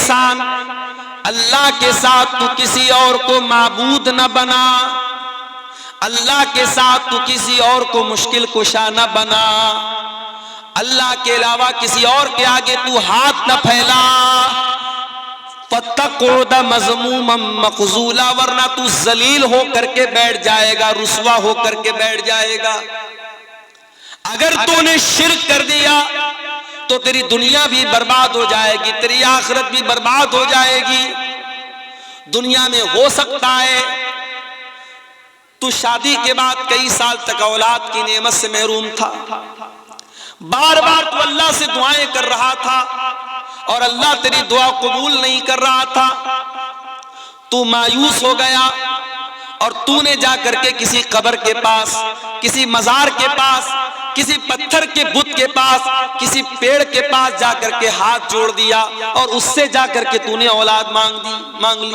इंसान, अल्लाह के साथ तू किसी और को माबूद न बना, अल्लाह के साथ तू किसी और को मुश्किल कुशा न बना, अल्लाह के अलावा किसी और के आगे तू हाथ न फैला। फत्तक़ुदा मज़मूमम मक़ज़ूला, वरना तू जलील हो करके बैठ जाएगा, रुसवा हो करके बैठ जाएगा। अगर तूने शिर्क कर दिया तो तेरी दुनिया भी बर्बाद हो जाएगी, तेरी आखिरत भी बर्बाद हो जाएगी। दुनिया में हो सकता है तू शादी के बाद कई साल तक औलाद की नेमत से महरूम था, बार बार तू अल्लाह से दुआएं कर रहा था और अल्लाह तेरी दुआ कबूल नहीं कर रहा था। तू मायूस हो गया और तूने जा करके किसी कब्र के पास, किसी मजार के पास, किसी पत्थर के बुत के पास, किसी पेड़ के पास जा करके हाथ जोड़ दिया और उससे जा करके तूने औलाद मांग ली।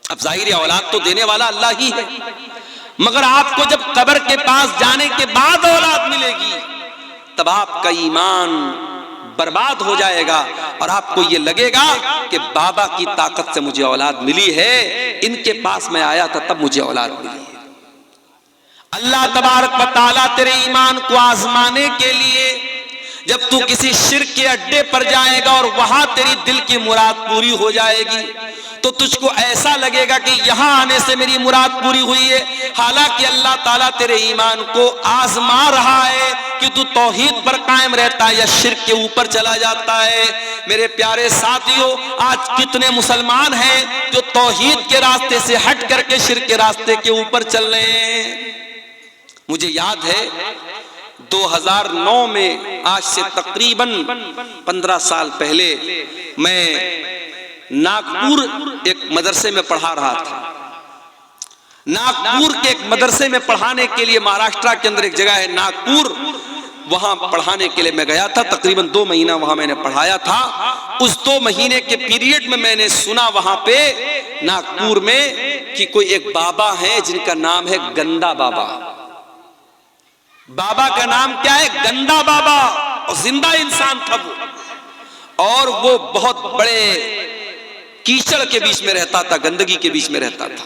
अब जाहिर है औलाद तो देने वाला अल्लाह ही है, मगर आपको जब कब्र के पास जाने के बाद औलाद मिलेगी तब आपका ईमान बर्बाद हो जाएगा और आपको ये लगेगा कि बाबा की ताकत से मुझे औलाद मिली है, इनके पास मैं आया था तब मुझे औलाद मिली है। अल्लाह तबारक व तआला तेरे ईमान को आजमाने के लिए जब तू किसी शिर्क के अड्डे पर जाएगा और वहां तेरी दिल की मुराद पूरी हो जाएगी तो तुझको ऐसा लगेगा कि यहां आने से मेरी मुराद पूरी हुई है। हालांकि अल्लाह ताला तेरे ईमान को आजमा रहा है कि तू तौहीद पर कायम रहता है या शिर्क के ऊपर चला जाता है। मेरे प्यारे साथियों, आज कितने मुसलमान हैं जो तौहीद के रास्ते से हट करके शिर्क के रास्ते के ऊपर चल रहे हैं। मुझे याद है 2009 में, आज से तकरीबन 15 साल पहले, मैं नागपुर एक मदरसे में पढ़ा रहा था। नागपुर के एक मदरसे में पढ़ाने के लिए, महाराष्ट्र के अंदर एक जगह है नागपुर, वहां पढ़ाने के लिए मैं गया था। तकरीबन 2 महीना वहां मैंने पढ़ाया था। उस 2 महीने के पीरियड में मैंने सुना वहां पे नागपुर में कि कोई एक बाबा है जिनका नाम है गंदा बाबा। बाबा का नाम क्या है? गंदा बाबा। और जिंदा इंसान था वो, और वो बहुत बड़े कीचड़ के बीच में रहता था, गंदगी के बीच में रहता था,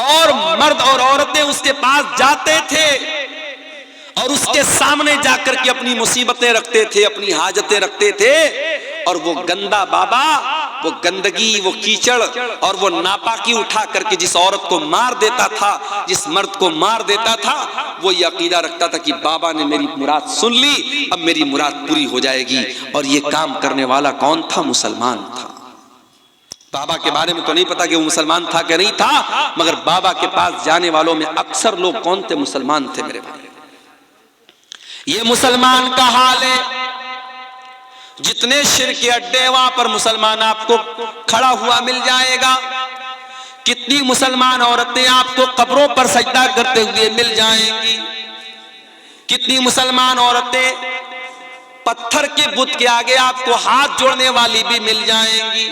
और मर्द और औरतें उसके पास जाते थे और उसके सामने जाकर के अपनी मुसीबतें रखते थे, अपनी हाजतें रखते थे। और वो गंदा बाबा वो गंदगी, वो कीचड़ और वो नापाकी उठा करके जिस औरत को मार देता था, जिस मर्द को मार देता था, वो ये अकीदा रखता था कि बाबा ने मेरी मुराद सुन ली, अब मेरी मुराद पूरी हो जाएगी। और ये काम करने वाला कौन था? मुसलमान था। बाबा के बारे में तो नहीं पता कि वो मुसलमान था कि नहीं था, मगर बाबा के पास जाने वालों में अक्सर लोग कौन थे? मुसलमान थे। मेरे भाई, ये मुसलमान का हाल है। जितने शिर्क के अड्डे वहां पर मुसलमान आपको खड़ा हुआ मिल जाएगा। कितनी मुसलमान औरतें आपको कब्रों पर सजदा करते हुए मिल जाएंगी। कितनी मुसलमान औरतें पत्थर के बुत के आगे आपको हाथ जोड़ने वाली भी मिल जाएंगी।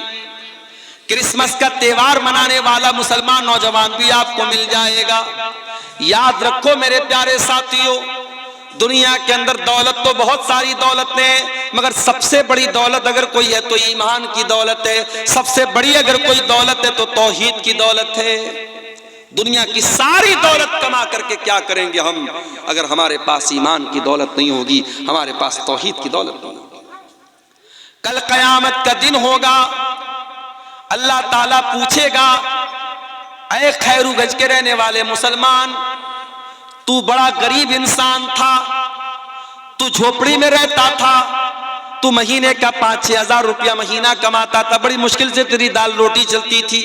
क्रिसमस का त्योहार मनाने वाला मुसलमान नौजवान भी आपको मिल जाएगा। याद रखो मेरे प्यारे साथियों, दुनिया के अंदर दौलत तो बहुत सारी दौलतें हैं, मगर सबसे बड़ी दौलत अगर कोई है तो ईमान की दौलत है। सबसे बड़ी अगर कोई दौलत है तो तौहीद की दौलत है। दुनिया की सारी दौलत कमा करके क्या करेंगे हम अगर हमारे पास ईमान की दौलत नहीं होगी, हमारे पास तौहीद की दौलत नहीं होगी। कल कयामत का दिन होगा, अल्लाह ताला पूछेगा, ऐ खैरूगंज के रहने वाले मुसलमान, तू बड़ा गरीब इंसान था, तू झोपड़ी में रहता था, तू महीने का 5-6 हजार रुपया महीना कमाता था, बड़ी मुश्किल से तेरी दाल रोटी चलती थी,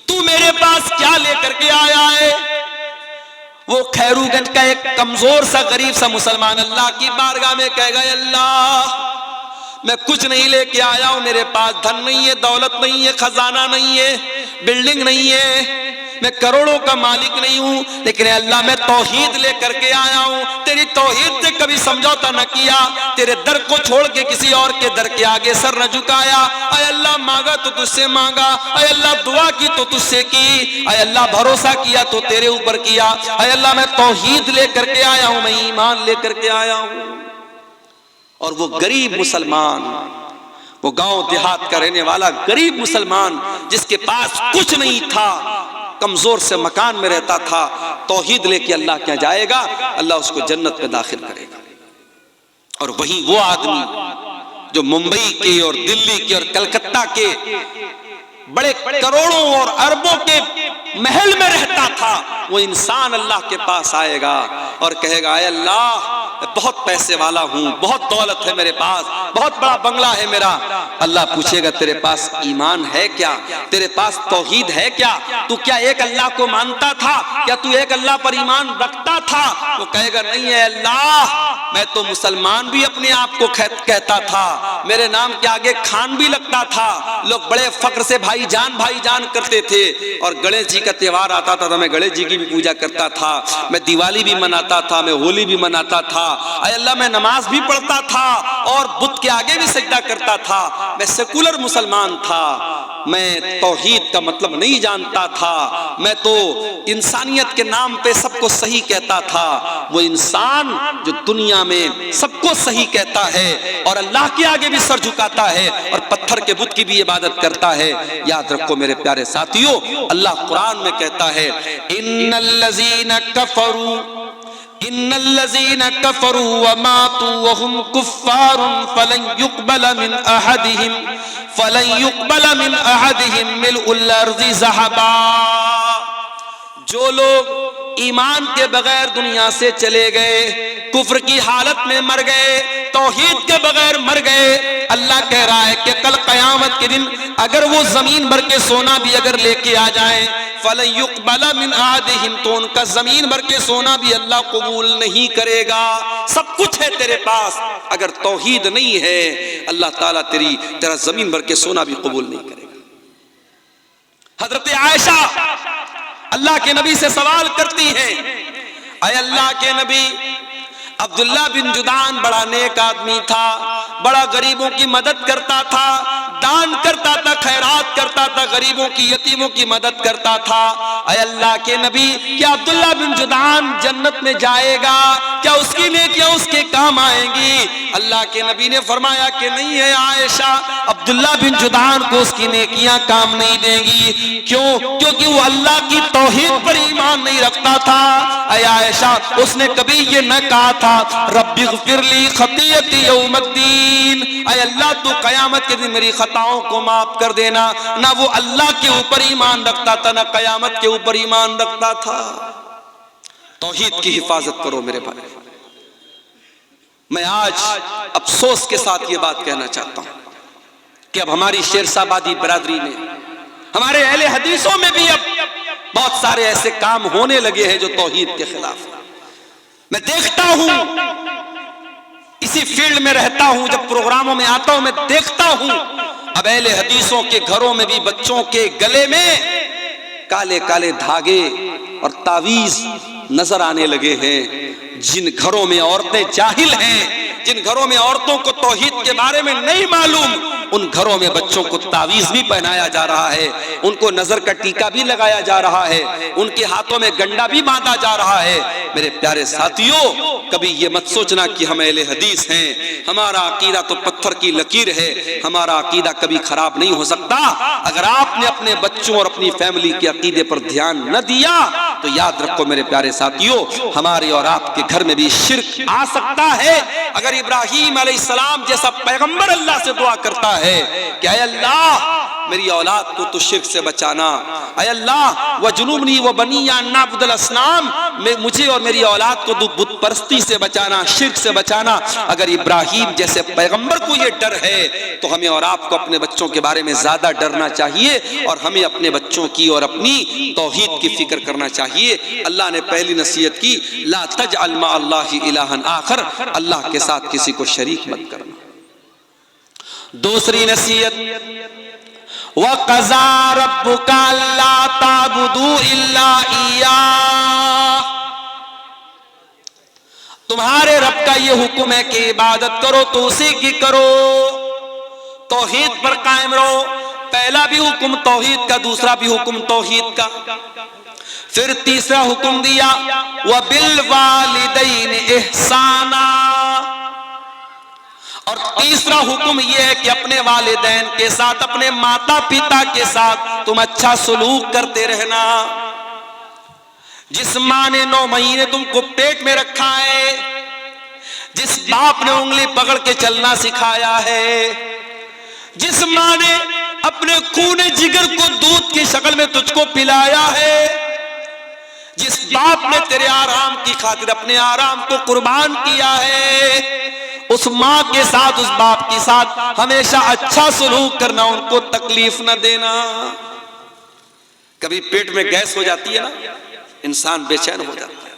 तू मेरे पास क्या लेकर के आया है? वो खैरूगंज का एक कमजोर सा गरीब सा मुसलमान अल्लाह की बारगाह में कहेगा, अल्लाह मैं कुछ नहीं लेके आया हूं, मेरे पास धन नहीं है, दौलत नहीं है, खजाना नहीं है, बिल्डिंग नहीं है, मैं करोड़ों का मालिक नहीं हूं, लेकिन अल्लाह मैं तौहीद लेकर के आया हूं। तेरी तौहीद से कभी समझौता न किया, तेरे दर को छोड़ के किसी और के दर के आगे सर न झुकाया। अय अल्लाह मांगा तो तुझसे मांगा, अय अल्लाह दुआ की तो तुझसे की, अय अल्लाह भरोसा किया तो तेरे ऊपर किया। अय अल्लाह मैं तौहीद लेकर के आया हूं, मैं ईमान लेकर के आया हूं। और वो गरीब मुसलमान वो गांव देहात का रहने वाला गरीब मुसलमान जिसके पास कुछ नहीं था, कमजोर से मकान में रहता था, तौहीद लेके अल्लाह क्या जाएगा, अल्लाह उसको जन्नत में दाखिल करेगा। और वही वो आदमी जो मुंबई के और दिल्ली के और कलकत्ता के बड़े करोड़ों और अरबों के महल में रहता था, वो इंसान अल्लाह के पास आएगा और कहेगा, ऐ अल्लाह बहुत पैसे वाला हूं, बहुत दौलत है मेरे पास, बहुत बड़ा बंगला है मेरा। अल्लाह पूछेगा, तेरे पास ईमान है क्या, तेरे पास तौहीद है क्या, तू क्या एक अल्लाह को मानता था, क्या तू एक अल्लाह पर ईमान रखता था? वो कहेगा, नहीं है अल्लाह, मैं तो मुसलमान भी अपने आप को कहता था, मेरे नाम के आगे खान भी लगता था, लोग बड़े फक्र से भाईजान करते थे, और गणेश जी का त्योहार आता था तो मैं गणेश जी की भी पूजा करता था, मैं दिवाली भी मनाता था, मैं होली भी मनाता था, ऐ अल्लाह मैं नमाज भी पढ़ता था और बुत के आगे भी सजदा करता था, मैं सेकुलर मुसलमान था, मैं तौहीद का मतलब नहीं जानता था, मैं तो इंसानियत के नाम पे सबको सही कहता था। वो इंसान जो दुनिया में सबको सही कहता है और अल्लाह के आगे भी सर झुकाता है और पत्थर के बुत की भी इबादत करता है, याद रखो मेरे प्यारे साथियों, अल्लाह कुरान में कहता है, इन्नल्लज़ीना कफरू व मातू व हुम कुफ्फारुन फलन युक़बल मिन अहदिहिम मिल्उल अर्ज़ि ज़हबा। जो लोग ईमान के बगैर दुनिया से चले गए, कुफ्र की हालत में मर गए, तौहीद के बगैर मर गए, अल्लाह कह रहा है कि कल कयामत के दिन अगर वो जमीन भर के सोना भी अगर लेके आ जाए, फलन युक़बल मिन अहदिहिम, तो उनका जमीन भर के सोना भी अल्लाह कबूल नहीं करेगा। सब कुछ है तेरे पास, अगर तौहीद नहीं है अल्लाह ताला तेरा जमीन भर के सोना भी कबूल नहीं करेगा। हजरत आयशा अल्लाह के नबी से सवाल करती हैं, अय अल्लाह के नबी, अब्दुल्ला बिन जुदान बड़ा नेक आदमी था, बड़ा गरीबों की मदद करता था, दान करता था, खैरात करता था, गरीबों की यतीमों की मदद करता था। अय अल्लाह के नबी, क्या अब्दुल्ला बिन जुदान जन्नत में जाएगा? क्या उसकी नेकियां उसके काम आएंगी? अल्लाह के नबी ने फरमाया कि नहीं है आयशा, अब्दुल्ला बिन जुदान को उसकी नेकियां काम नहीं देंगी। क्यों? क्योंकि वो अल्लाह की तौहीद पर ईमान नहीं रखता था। अय आयशा, उसने कभी ये न कहा था, रब्बिग़फिरली खतीयती यौमद्दीन, अय अल्लाह तू कयामत के दिन मेरी खताओं को माफ कर देना। ना वो अल्लाह के ऊपर ईमान रखता था, ना कयामत के ऊपर ईमान रखता था। तौहीद की हिफाजत करो मेरे भाई। मैं आज अफसोस के साथ ये बात कहना चाहता हूं कि अब हमारी शेरशाहबादी बरादरी में, हमारे अहले हदीसों में भी अब बहुत सारे ऐसे काम होने लगे हैं जो तौहीद के खिलाफ है। मैं देखता हूं, इसी फील्ड में रहता हूं, जब प्रोग्रामों में आता हूं मैं देखता हूं अब अहले हदीसों के घरों में भी बच्चों के गले में काले काले धागे और तावीज नजर आने लगे हैं। जिन घरों में औरतें जाहिल हैं, जिन घरों में औरतों को तौहीद के बारे में नहीं मालूम, उन घरों में बच्चों को तावीज भी पहनाया जा रहा है, उनको नजर का टीका भी लगाया जा रहा है, उनके हाथों में गंडा भी बांधा जा रहा है। मेरे प्यारे साथियों, कभी ये मत सोचना कि हम अहले हदीस हैं, हमारा अकीदा तो पत्थर की लकीर है, हमारा अकीदा कभी खराब नहीं हो सकता। अगर आपने अपने बच्चों और अपनी फैमिली के अकीदे पर ध्यान न दिया तो याद रखो मेरे प्यारे साथियों, हमारे और आपके घर में भी शिर्क आ सकता है। अगर इब्राहीम अलैहिस्सलाम जैसा पैगंबर अल्लाह से दुआ करता है कि ऐ अल्लाह मेरी औलाद को तो शिर्क से बचाना, ऐ अल्लाह वजुनूबनी व बनिया नाबुदल असनाम, मुझे और मेरी औलाद को बुत परस्ती से बचाना, शिर्क से बचाना। अगर इब्राहीम जैसे पैगंबर को ये डर है तो हमें और आपको अपने बच्चों के बारे में ज्यादा डरना चाहिए और हमें अपने बच्चों की और अपनी तौहीद की फिक्र करना चाहिए। अल्लाह ने पहली नसीहत की, ला तजअल मा अल्लाहि इलाहन आखर, अल्लाह के साथ किसी को शरीक मत करना। दूसरी नसीहत, वक़ज़ा रब्बुका अल्ला ताबुदू इल्ला इय्याह, तुम्हारे रब का ये हुक्म है कि इबादत करो तो उसी की करो, तौहीद पर कायम रहो। पहला भी हुक्म तौहीद का, दूसरा भी हुक्म तौहीद का। फिर तीसरा हुक्म दिया, व बिल वालिदैन इहसाना, और तीसरा हुक्म यह है कि अपने वालिदैन के साथ, अपने माता पिता के साथ तुम अच्छा सलूक करते रहना। जिस माँ ने 9 महीने तुमको पेट में रखा है, जिस बाप ने उंगली पकड़ के चलना सिखाया है, जिस माँ ने अपने खूने जिगर को दूध की शक्ल में तुझको पिलाया है, जिस बाप ने तेरे आराम की खातिर अपने आराम को कुर्बान किया है, उस माँ के साथ, उस बाप के साथ हमेशा अच्छा सलूक करना, उनको तकलीफ न देना। कभी पेट में गैस हो जाती है ना, इंसान बेचैन हो जाता है।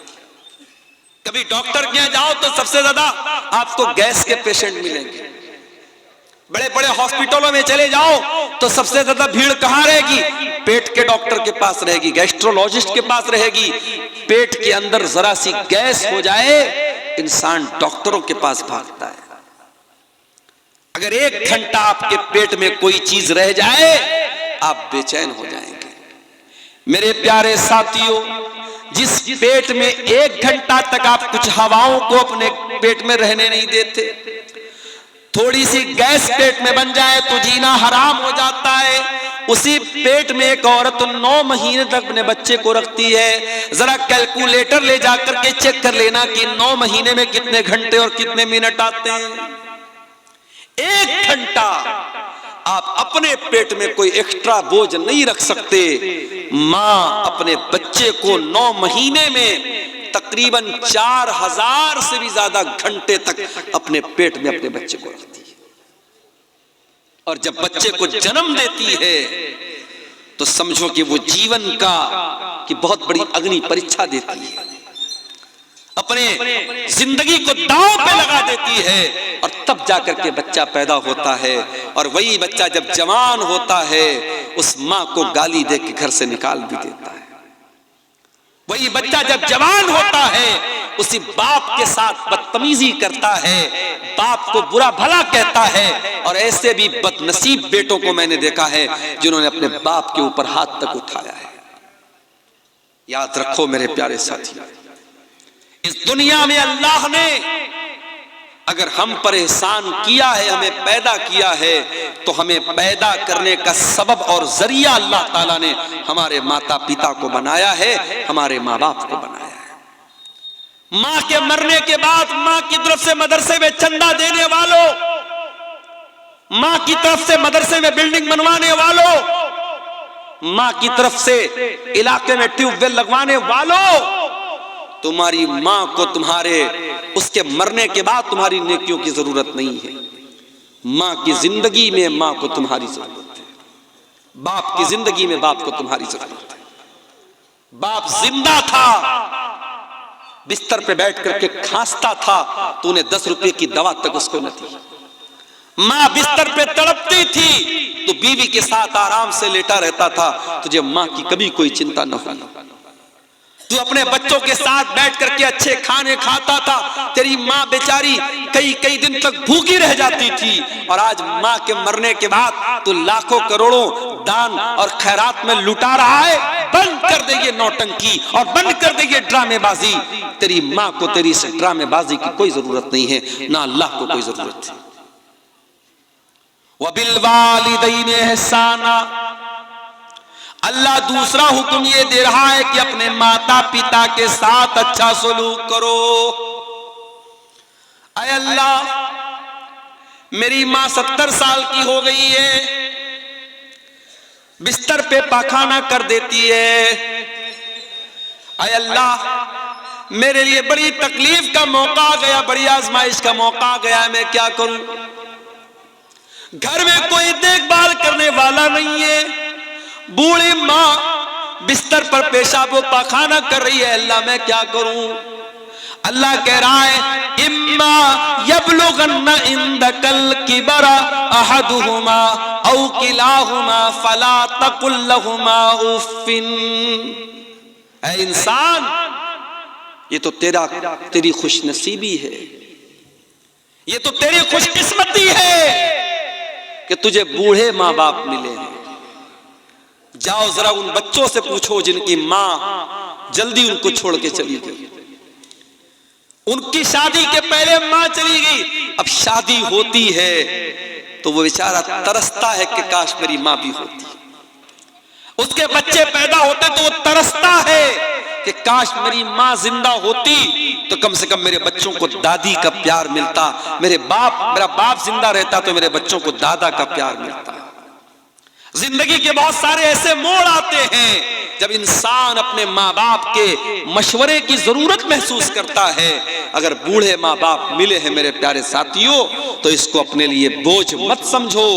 कभी डॉक्टर के यहाँ जाओ तो सबसे ज्यादा आपको गैस के पेशेंट मिलेंगे। बड़े बड़े हॉस्पिटलों में चले जाओ तो सबसे ज्यादा भीड़ कहां रहेगी? पेट के डॉक्टर के पास रहेगी, गैस्ट्रोलॉजिस्ट के पास रहेगी। पेट के अंदर जरा सी गैस हो जाए, इंसान डॉक्टरों के पास भागता है। अगर 1 घंटा आपके पेट में कोई चीज रह जाए, आप बेचैन हो जाएंगे। मेरे प्यारे साथियों, जिस पेट में 1 घंटा तक आप कुछ हवाओं को अपने पेट में रहने नहीं देते, थोड़ी सी गैस पेट में बन जाए तो जीना हराम हो जाता है। उसी पेट में एक औरत 9 महीने तक अपने बच्चे को रखती है। जरा कैलकुलेटर ले जाकर के चेक कर लेना कि 9 महीने में कितने घंटे और कितने मिनट आते हैं। 1 घंटा आप अपने पेट में कोई एक्स्ट्रा बोझ नहीं रख सकते। मां अपने बच्चे को 9 महीने में तकरीबन 4000 से भी ज्यादा घंटे तक अपने पेट में अपने बच्चे को रखती है। और जब बच्चे को जन्म देती है तो समझो कि वो जीवन की बहुत बड़ी अग्नि परीक्षा देती है, अपने जिंदगी को दांव पे लगा देती है। और तब जाकर के बच्चा पैदा होता है। और वही बच्चा जब जवान होता है, उस मां को गाली दे के घर से निकाल भी देता है। वही बच्चा जब जवान होता है, उसी बाप के साथ बदतमीजी करता है, बाप को बुरा भला कहता है। और ऐसे भी बदनसीब बेटों को मैंने देखा है जिन्होंने अपने बाप के ऊपर हाथ तक उठाया है। याद रखो मेरे प्यारे साथियों, इस दुनिया में अल्लाह ने अगर हम पर एहसान किया है, हमें पैदा किया है, तो हमें पैदा करने का सबब और जरिया अल्लाह ताला ने हमारे माता पिता को बनाया है, हमारे माँ बाप को बनाया है। माँ के मरने के बाद माँ की तरफ से मदरसे में चंदा देने वालों, माँ की तरफ से मदरसे में बिल्डिंग बनवाने वालों, माँ की तरफ से इलाके में ट्यूबवेल लगवाने वालों, तुम्हारी माँ को तुम्हारे उसके मरने के बाद तुम्हारी नेकियों की जरूरत नहीं है। माँ की जिंदगी में माँ को तुम्हारी जरूरत है, बाप की जिंदगी में बाप को तुम्हारी जरूरत है। बाप जिंदा था, बिस्तर पे बैठ करके खांसता था, तूने 10 रुपए की दवा तक उसको न दी। माँ बिस्तर पे तड़पती थी, तो बीवी के साथ आराम से लेटा रहता था, तुझे माँ की कभी कोई चिंता न हुई। तू अपने बच्चों के साथ बैठ करके अच्छे खाने खाता था, तेरी माँ बेचारी कई कई दिन तक भूखी रह जाती थी। और आज माँ के मरने के बाद तू लाखों करोड़ों दान और खैरात में लुटा रहा है। बंद कर दे ये नौटंकी और बंद कर दे ये ड्रामेबाजी। तेरी माँ को तेरी इस ड्रामेबाजी की कोई जरूरत नहीं है, ना अल्लाह को कोई जरूरत है। वबिल वालिदैन एहसाना, अल्लाह दूसरा हुक्म ये दे रहा है कि अपने माता पिता के साथ अच्छा सलूक करो। अय अल्लाह, मेरी माँ 70 साल की हो गई है, बिस्तर पे पाखाना कर देती है। अय अल्लाह, मेरे लिए बड़ी तकलीफ का मौका आ गया, बड़ी आजमाइश का मौका आ गया, मैं क्या करूं? घर में कोई देखभाल करने वाला नहीं है, बूढ़ी माँ बिस्तर पर पेशाब व पाखाना कर रही है। अल्लाह मैं क्या करूं? अल्लाह कह रहा है, इम्मा यबलुगन्ना इंदकल किबरा अहदुहुमा औ किलाहुमा फला तकुल लहुमा उफ्फिन। ऐ इंसान, ये तो तेरी खुशनसीबी है, ये तो तेरी खुशकिस्मती है कि तुझे बूढ़े माँ बाप मिले हैं। जाओ जरा उन बच्चों से पूछो जिनकी माँ जल्दी उनको छोड़ के चली गई। उनकी शादी के पहले मां चली गई, अब शादी होती है तो वो बेचारा तरसता है कि काश मेरी मां भी होती। उसके बच्चे पैदा होते तो वो तरसता है कि काश मेरी मां जिंदा होती तो कम से कम मेरे बच्चों को दादी का प्यार मिलता, मेरा बाप जिंदा रहता तो मेरे बच्चों को दादा का प्यार मिलता। जिंदगी के बहुत सारे ऐसे मोड़ आते हैं जब इंसान अपने माँ बाप के मशवरे की जरूरत महसूस करता है। अगर बूढ़े माँ बाप मिले हैं मेरे प्यारे साथियों तो इसको अपने लिए बोझ मत समझो।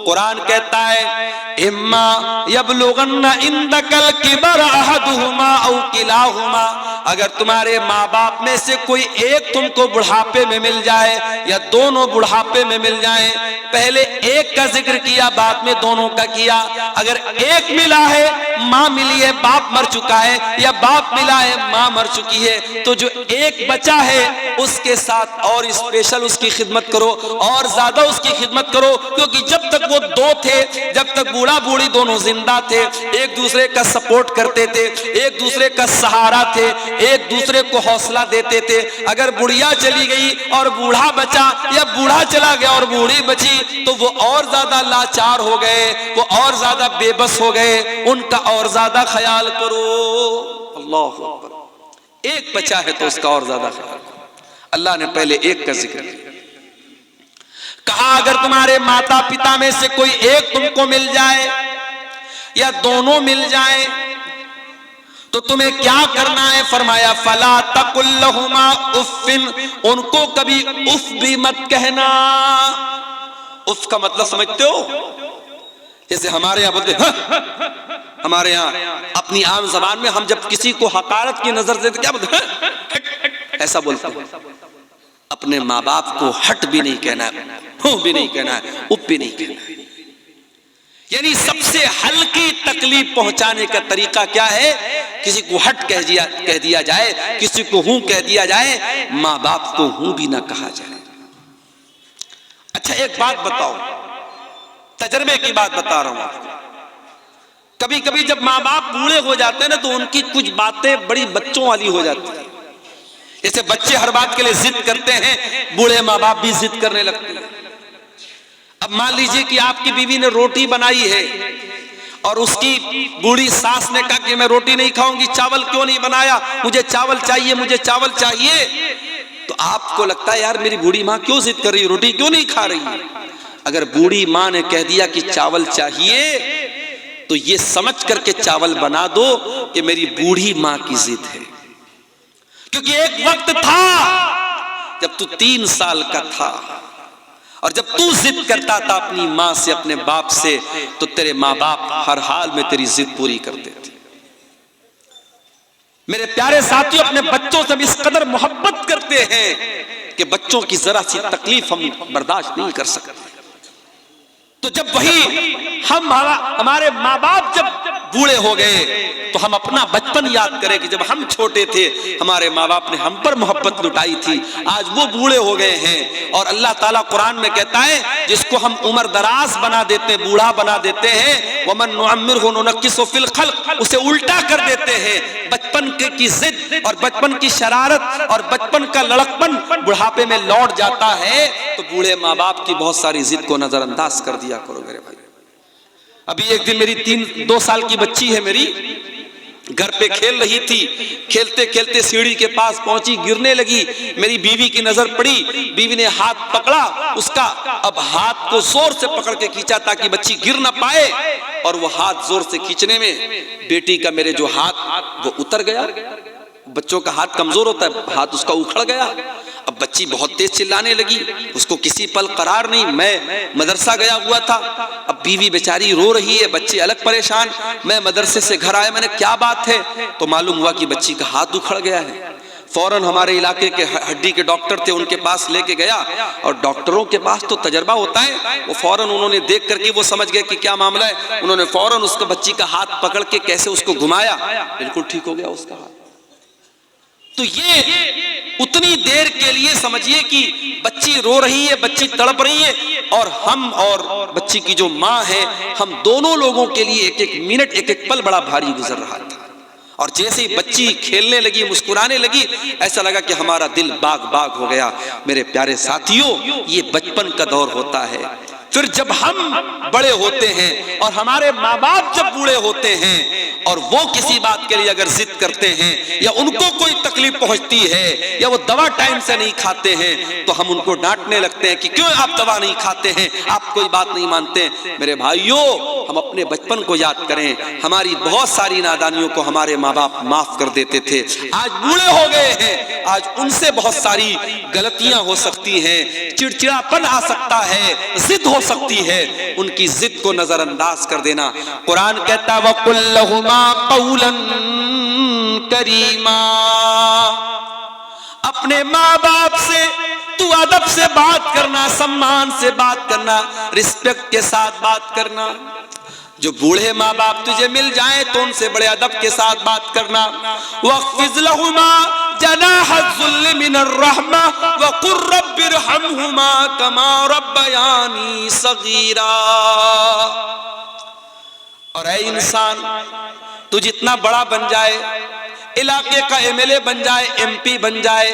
कुरान कहता है इम्मा यबलुगन्ना इंदकल किबर अहदुहुमा औ किलाहुमा, अगर तुम्हारे माँ बाप में से कोई एक तुमको बुढ़ापे में मिल जाए या दोनों बुढ़ापे में मिल जाए, पहले एक का जिक्र किया बाद में दोनों का किया। अगर एक मिला है माँ मिली है बाप मर चुका है, या बाप मिला है माँ मर चुकी है, तो जो एक बचा है उसके साथ और स्पेशल उसकी खिदमत करो और ज्यादा उसकी खिदमत करो, क्योंकि जब तक वो दो थे, जब तक बूढ़ा बूढ़ी दोनों जिंदा थे, एक दूसरे का सपोर्ट करते थे, एक दूसरे का सहारा थे, एक दूसरे को हौसला देते थे। अगर बुढ़िया चली गई और बूढ़ा बचा या बूढ़ा चला गया और बूढ़ी बची तो वो और ज्यादा लाचार हो गए, वो और ज्यादा बेबस हो गए, उनका और ज्यादा ख्याल करो। अल्लाह अकबर। एक बचा है तो उसका और ज्यादा ख्याल करो। अल्लाह ने पहले एक का जिक्र किया, कहा अगर तुम्हारे माता पिता में से कोई एक तुमको मिल जाए या दोनों मिल जाए तो तुम्हें क्या करना है? फरमाया फला तकुल लहुमा उफ्फिन, उनको कभी उफ भी मत कहना। उफ का मतलब समझते हो? जैसे हमारे यहाँ बोलते हैं, हमारे यहाँ अपनी आम जबान में हम जब किसी को हकारत की नजर से तो क्या बोलते हैं, ऐसा बोलते हैं। अपने माँ बाप को हट भी नहीं कहना है, हूं भी नहीं कहना है, उप भी नहीं कहना है। यानी सबसे हल्की तकलीफ पहुंचाने का तरीका क्या है? किसी को हट कह दिया जाए, किसी को हूं कह दिया जाए, माँ बाप को हूं भी ना कहा जाए। अच्छा एक बात बताओ, तजर्बे की बात बता रहा हूं आपको। कभी कभी जब माँ बाप बूढ़े हो जाते हैं ना तो उनकी कुछ बातें बड़ी बच्चों वाली हो जाती है। जैसे बच्चे हर बात के लिए जिद करते हैं, बूढ़े माँ बाप भी जिद करने लगते हैं। अब मान लीजिए कि आपकी बीवी ने रोटी बनाई है और उसकी बूढ़ी सास ने कहा कि मैं रोटी नहीं खाऊंगी, चावल क्यों नहीं बनाया, मुझे चावल चाहिए, मुझे चावल चाहिए। तो आपको लगता है यार मेरी बूढ़ी माँ क्यों जिद कर रही है, रोटी क्यों नहीं खा रही। अगर बूढ़ी माँ ने कह दिया कि चावल चाहिए तो ये समझ करके चावल बना दो कि मेरी बूढ़ी माँ की जिद है। क्योंकि एक वक्त था जब तू 3 साल का था और जब तू जिद करता था अपनी माँ से, अपने बाप से, तो तेरे माँ बाप हर हाल में तेरी जिद पूरी करते थे। मेरे प्यारे साथियों, अपने बच्चों से इस कदर मोहब्बत करते हैं कि बच्चों की जरा सी तकलीफ हम बर्दाश्त नहीं कर सकते। तो जब वही हमारे माँ बाप जब बूढ़े हो गए तो हम अपना बचपन याद करें कि जब हम छोटे थे हमारे माँ बाप ने हम पर मोहब्बत लुटाई थी। आज वो बूढ़े हो गए हैं और अल्लाह ताला कुरान में कहता है जिसको हम उम्र दराज बना देते हैं, बूढ़ा बना देते हैं, वमन नुअम्मिरहु नुनक्किसहु फिल खल्क, उसे उल्टा कर देते हैं। बचपन की जिद और बचपन की शरारत और बचपन का लड़कपन बुढ़ापे में लौट जाता है। तो बूढ़े माँ बाप की बहुत सारी जिद को नजरअंदाज कर दिया करो मेरे भाई। अभी एक दिन मेरी 2 साल की बच्ची है, मेरी घर पे खेल रही थी, खेलते खेलते सीढ़ी के पास पहुंची, गिरने लगी। मेरी बीवी की नजर पड़ी, बीवी ने हाथ पकड़ा उसका। अब हाथ को जोर से पकड़ के खींचा ताकि बच्ची गिर ना पाए, और वो हाथ जोर से खींचने में बेटी का मेरे जो हाथ वो उतर गया। बच्चों का हाथ कमजोर होता है, हाथ उसका उखड़ गया। अब बच्ची बहुत तेज चिल्लाने लगी, उसको किसी पल करार नहीं। मैं मदरसा गया हुआ था, अब बीवी बेचारी रो रही है, बच्चे अलग परेशान। मैं मदरसे से घर आया, मैंने क्या बात है, तो मालूम हुआ कि बच्ची का हाथ उखड़ गया है। फौरन हमारे इलाके के हड्डी के डॉक्टर थे, उनके पास लेके गया, और डॉक्टरों के पास तो तजर्बा होता है। वो फौरन उन्होंने देख करके वो समझ गए कि क्या मामला है। उन्होंने फौरन उसको बच्ची का हाथ पकड़ के कैसे उसको घुमाया, बिल्कुल ठीक हो गया उसका हाथ। तो ये उतनी देर के लिए समझिए कि बच्ची रो रही है, बच्ची तड़प रही है, और हम और बच्ची की जो माँ है, हम दोनों लोगों के लिए एक एक मिनट, एक एक पल बड़ा भारी गुजर रहा था। और जैसे ही बच्ची खेलने लगी, मुस्कुराने लगी, ऐसा लगा कि हमारा दिल बाग बाग हो गया। मेरे प्यारे साथियों, ये बचपन का दौर होता है। फिर जब हम बड़े होते हैं और हमारे माँ बाप जब बूढ़े होते हैं और वो किसी बात के लिए अगर जिद करते हैं या उनको कोई तकलीफ पहुंचती है या वो दवा टाइम से नहीं खाते हैं, तो हम उनको डांटने लगते हैं कि क्यों आप दवा नहीं खाते हैं, आप कोई बात नहीं मानते। मेरे भाइयों, हम अपने बचपन को याद करें। हमारी बहुत सारी नादानियों को हमारे माँ बाप माफ कर देते थे। आज बूढ़े हो गए हैं, आज उनसे बहुत सारी गलतियां हो सकती हैं, चिड़चिड़ापन आ सकता है, जिद हो सकती है। उनकी जिद को नजरअंदाज कर देना। कुरान कहता है वकुल लहुमा कौलन करीमा, अपने माँ बाप से तू अदब से बात करना, सम्मान से बात करना, रिस्पेक्ट के साथ बात करना। जो बूढ़े माँ बाप तुझे मिल जाएं तो उनसे बड़े अदब के साथ बात करना। वख्फिज़ लहुमा जनाहज़्ज़ुल्लि मिनर्रहमा वक़ुर रब्बिरहमहुमा कमा रब्बयानी सगीरा। और ऐ इंसान, तू जितना बड़ा बन जाए, इलाके का एमएलए बन जाए, एमपी बन जाए,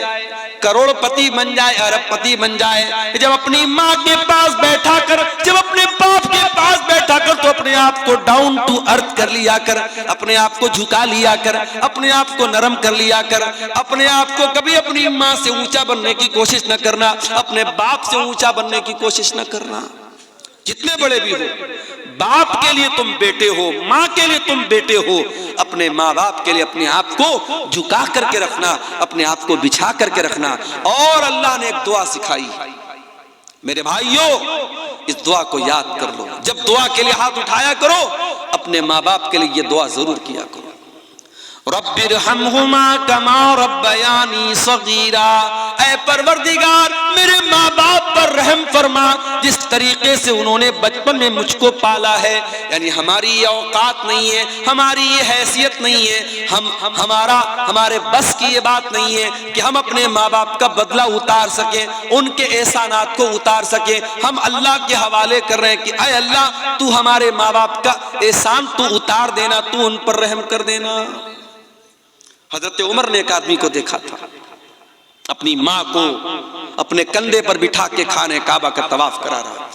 करोड़पति बन जाए, अरबपति बन जाए, जब अपनी माँ के पास बैठा कर, जब अपने बाप के पास बैठा कर, तो अपने आप को डाउन टू अर्थ कर लिया कर, अपने आप को झुका लिया कर, अपने आप को नरम कर लिया कर। अपने आप को कभी अपनी माँ से ऊंचा बनने की कोशिश न करना, अपने बाप से ऊंचा बनने की कोशिश न करना। जितने बड़े भी हो, बाप के लिए तुम बेटे हो, माँ के लिए तुम बेटे हो। अपने माँ बाप के लिए अपने आप को झुका करके रखना, अपने आप को बिछा करके रखना। और अल्लाह ने एक दुआ सिखाई, मेरे भाइयों, इस दुआ को याद कर लो। जब दुआ के लिए हाथ उठाया करो, अपने माँ बाप के लिए ये दुआ जरूर किया करो। रब्बिरहमहुमा कमा रब्बयानी सगीरा, ऐ परवरदिगार मेरे माँ बाप पर रहम फरमा, जिस तरीके से उन्होंने बचपन में मुझको पाला है। यानी हमारी ये औकात नहीं है, हमारी ये हैसियत नहीं है, हमारे बस की ये बात नहीं है कि हम अपने माँ बाप का बदला उतार सकें, उनके एहसानात को उतार सकें। हम अल्लाह के हवाले कर रहे हैं कि ऐ अल्लाह, तू हमारे माँ बाप का एहसान तू उतार देना, तू उन पर रहम कर देना। हजरत उमर ने एक आदमी को देखा था, अपनी माँ को अपने कंधे पर बिठा के खाने काबा का तवाफ करा रहा था।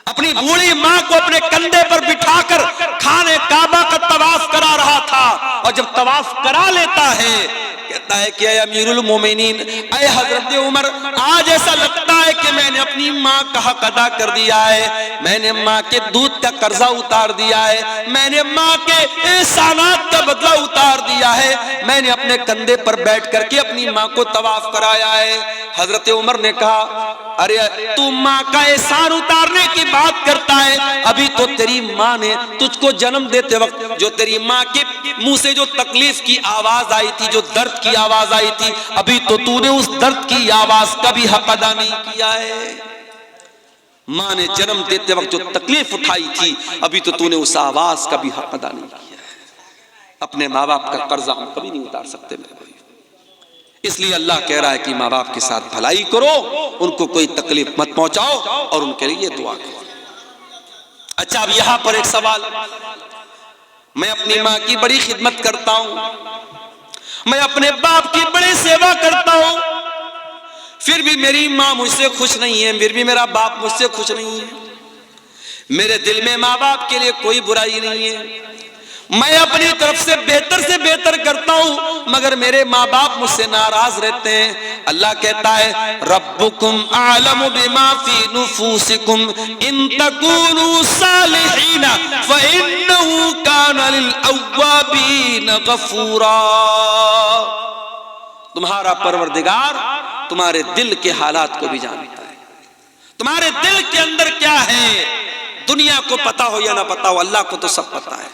अपनी बूढ़ी माँ को अपने कंधे पर बिठाकर खाने काबा का तवाफ करा रहा था। और जब तवाफ करा लेता है, कहता है कि अमीरुल मोमिनीन, ऐ हजरत उमर, आज ऐसा लगता है कि मैंने अपनी माँ का हक अदा कर दिया है, मैंने माँ के दूध का कर्जा उतार दिया है, मैंने माँ के एहसानात का बदला उतार दिया है, मैंने अपने कंधे पर बैठ करके अपनी माँ को तवाफ कराया है। हजरत उमर ने कहा, अरे तू माँ का एहसान उतारने की बात करता है, अभी तो तेरी माँ ने तुझको जन्म देते वक्त जो तेरी माँ के मुंह से जो तकलीफ की आवाज आई थी, जो दर्द की आवाज आई थी, अभी तो तूने उस दर्द की आवाज का भी हक अदा नहीं किया है। माँ ने जन्म देते वक्त जो तकलीफ उठाई थी, अभी तो तूने उस आवाज का भी हक अदा नहीं किया है। अपने माँ बाप का कर्जा हम कभी नहीं उतार सकते मेरे भाई। इसलिए अल्लाह कह रहा है कि माँ बाप के साथ भलाई करो, उनको कोई तकलीफ मत पहुंचाओ और उनके लिए दुआ करो। अच्छा, अब यहां पर एक सवाल, मैं अपनी माँ की बड़ी खिदमत करता हूं, मैं अपने बाप की बड़ी सेवा करता हूं, फिर भी मेरी माँ मुझसे खुश नहीं है, फिर भी मेरा बाप मुझसे खुश नहीं है, मेरे दिल में माँ बाप के लिए कोई बुराई नहीं है, मैं अपनी तरफ से बेहतर करता हूं, मगर मेरे माँ बाप मुझसे नाराज रहते हैं। अल्लाह कहता है, रब्बुकुम आलमु बिमा फी नुफूसिकुम इन तकूनु सालिहीन फइन्नहु काना लिल अव्वाबीन गफूरा। तुम्हारा परवरदिगार तुम्हारे दिल के हालात को भी जानता है, तुम्हारे दिल के अंदर क्या है, दुनिया को पता हो या ना पता हो, अल्लाह को तो सब पता है।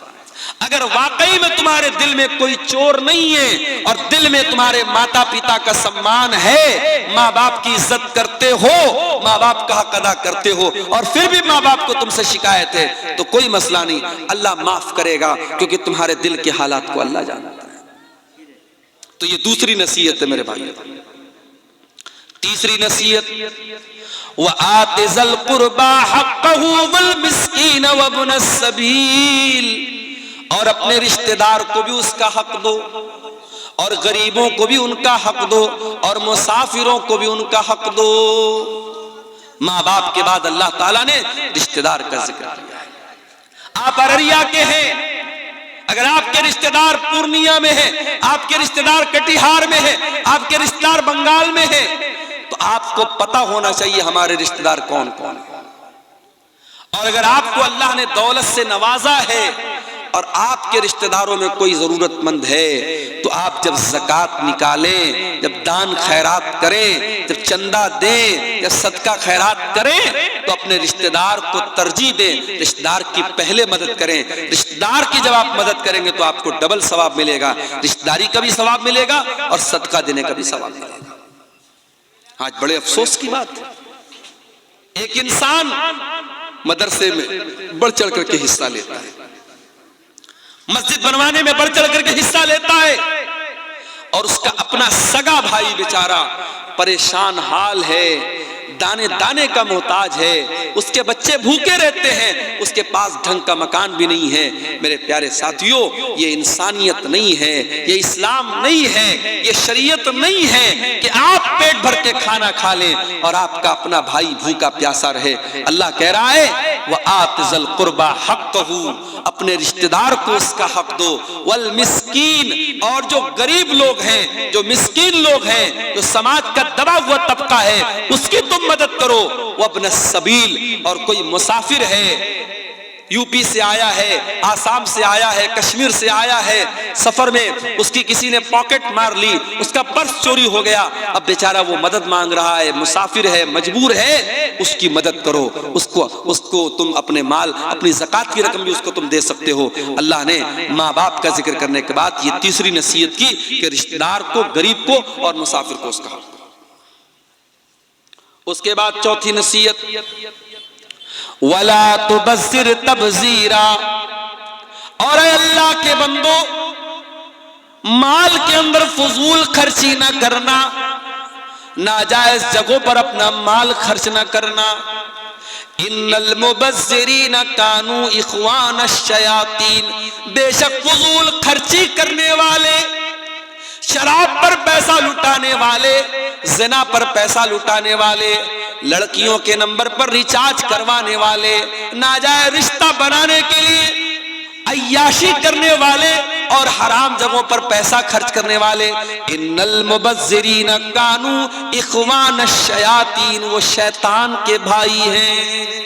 अगर वाकई में तुम्हारे दिल में कोई चोर नहीं है और दिल में तुम्हारे माता पिता का सम्मान है, माँ बाप की इज्जत करते हो, माँ बाप का हक अदा करते हो, और फिर भी माँ बाप को तुमसे शिकायत है, तो कोई मसला नहीं, अल्लाह माफ करेगा, क्योंकि तुम्हारे दिल के हालात को अल्लाह जानता है। तो ये दूसरी नसीहत है मेरे भाई। तीसरी नसीहत, व आतिज़ल कुर्बा हक़्क़हु वल मिस्कीन व इब्नस सबील, और अपने रिश्तेदार को भी उसका हक दो, और गरीबों को भी उनका हक दो, और मुसाफिरों को भी उनका हक दो। माँ बाप के बाद अल्लाह ताला ने रिश्तेदार का जिक्र किया है। आप अररिया के हैं, अगर आपके रिश्तेदार पूर्णिया में है, आपके रिश्तेदार कटिहार में है, आपके रिश्तेदार बंगाल में है, तो आपको पता होना चाहिए हमारे रिश्तेदार कौन कौन है। और अगर आपको अल्लाह ने दौलत से नवाजा है और आपके रिश्तेदारों में कोई जरूरतमंद है, तो आप जब ज़कात निकालें, जब दान खैरात करें, जब चंदा दें, जब सदका खैरात करें, तो अपने रिश्तेदार को तरजीह दें, रिश्तेदार की पहले मदद करें। रिश्तेदार की जब आप मदद करेंगे तो आपको डबल सवाब मिलेगा, रिश्तेदारी का भी सवाब मिलेगा और सदका देने का भी सवाब मिलेगा। आज बड़े अफसोस की बात है, एक इंसान मदरसे में बढ़ चढ़ करके हिस्सा लेता है, मस्जिद बनवाने में बढ़ चढ़ करके हिस्सा लेता है, और उसका अपना सगा भाई बेचारा परेशान हाल है, दाने दाने का मोहताज है, उसके बच्चे भूखे रहते हैं, उसके पास ढंग का मकान भी नहीं है। मेरे प्यारे साथियों, ये इंसानियत नहीं है, ये इस्लाम नहीं है, ये शरीयत नहीं है कि आप पेट भर के खाना खा लें और आपका अपना भाई भूखा प्यासा रहे। अल्लाह कह रहा है वह आतिज़ल कुर्बा हक़्क़हू, अपने रिश्तेदार को उसका हक दो, वल मिस्कीन, और जो गरीब लोग हैं, जो मिस्कीन लोग हैं, जो समाज का दबा हुआ तबका है, उसकी तुम मदद करो। वब्न सबील, और कोई मुसाफिर है, यूपी से आया है, आसाम से आया है, कश्मीर से आया है, सफर में उसकी किसी ने पॉकेट मार ली, उसका पर्स चोरी हो गया, अब बेचारा वो मदद मांग रहा है, मुसाफिर है, मजबूर है, उसकी मदद करो, उसको तुम अपने माल, अपनी ज़कात की रकम भी उसको तुम दे सकते हो। अल्लाह ने माँ बाप का जिक्र करने के बाद ये तीसरी नसीहत की कि रिश्तेदार को, गरीब को और मुसाफिर को उसका हक। उसके बाद चौथी नसीहत, वला तुबस्सिर तबजीरा, और अल्लाह के बंदो, माल के अंदर फजूल खर्ची ना करना, नाजायज जगहों पर अपना माल खर्च ना करना। इन्नल मुबस्सिरीन कानू इख्वान अश-शयातीन, बेशक फजूल खर्ची करने वाले, शराब पर पैसा लुटाने वाले, ज़िना पर पैसा लुटाने वाले, लड़कियों के नंबर पर रिचार्ज करवाने वाले, नाजायज रिश्ता बनाने के लिए अय्याशी करने वाले और हराम जगहों पर पैसा खर्च करने वाले, इन्नल मुबज्जिरीन कानू इख्वान अश-शयातीन, वो शैतान के भाई हैं।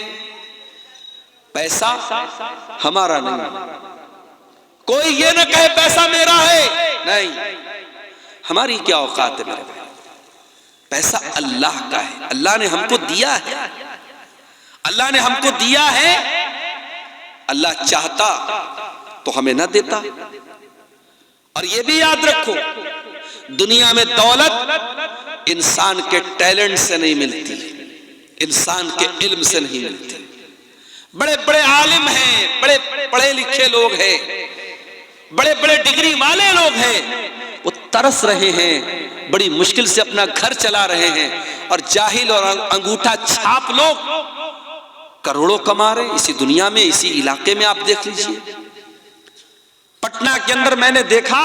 पैसा हमारा नहीं, कोई ये न कहे पैसा मेरा है, नहीं, हमारी क्या औकात है मेरे भाई, पैसा अल्लाह का है, अल्लाह ने हमको दिया है, अल्लाह ने हमको दिया है। अल्लाह चाहता तो हमें ना देता। और ये भी याद रखो, दुनिया में दौलत इंसान के टैलेंट से नहीं मिलती, इंसान के इल्म से नहीं मिलती। बड़े बड़े आलिम हैं, बड़े पढ़े लिखे लोग हैं, बड़े बड़े डिग्री वाले लोग हैं, वो तरस रहे हैं, बड़ी मुश्किल से अपना घर चला रहे हैं, और जाहिल और अंगूठा छाप लोग करोड़ों कमा रहे इसी दुनिया में, इसी इलाके में। आप देख लीजिए, पटना के अंदर मैंने देखा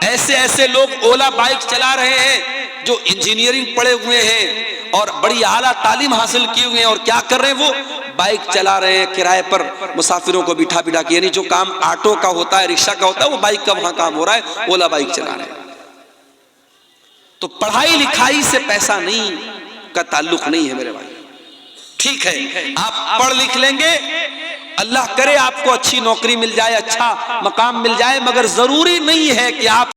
ऐसे ऐसे लोग ओला बाइक चला रहे हैं जो इंजीनियरिंग पढ़े हुए हैं और बड़ी आला तालीम हासिल किए हुए हैं, और क्या कर रहे हैं, वो बाइक चला रहे हैं किराए पर, मुसाफिरों को बिठा बिठा के, यानी जो काम ऑटो का होता है, रिक्शा का होता है, वो बाइक का वहां काम हो रहा है, ओला बाइक चला रहे हैं। तो पढ़ाई लिखाई से पैसा नहीं का ताल्लुक नहीं है मेरे भाई। ठीक है, आप पढ़ लिख लेंगे, अल्लाह करे आपको अच्छी नौकरी मिल जाए, अच्छा मकाम मिल जाए, मगर जरूरी नहीं है कि आप